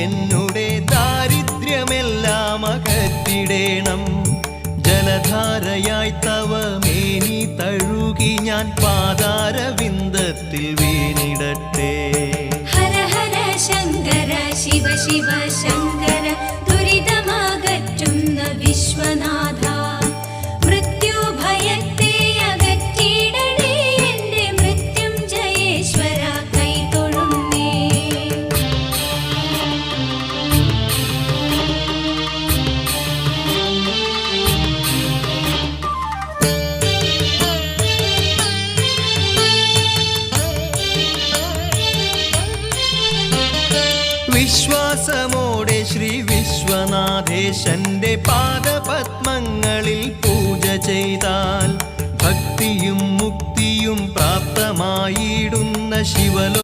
എന്നുടെ ദാരിദ്ര്യമെല്ലാം അകറ്റിടേണം. ജലധാരയായി തവ മേനി തഴുകി ഞാൻ പാതാരവിന്ദത്തിൽ വീണിടട്ടെ. ഹര ഹര ശങ്കര ശിവ ശിവ ശങ്കര ദുരിതമകറ്റുന്ന വിശ്വനാഥ. മൃത്യുഭയത്തെ അകറ്റിടണേ എന്റെ മൃത്യുഞ്ജയേശ്വര കൈതൊഴുന്നേ. വിശ്വാസമോടെ ശ്രീ വിശ്വനാഥേശന്റെ പാദപത്മങ്ങളിൽ പൂജ ചെയ്താൽ ഭക്തിയും മുക്തിയും പ്രാപ്തമായിടുന്ന ശിവലോ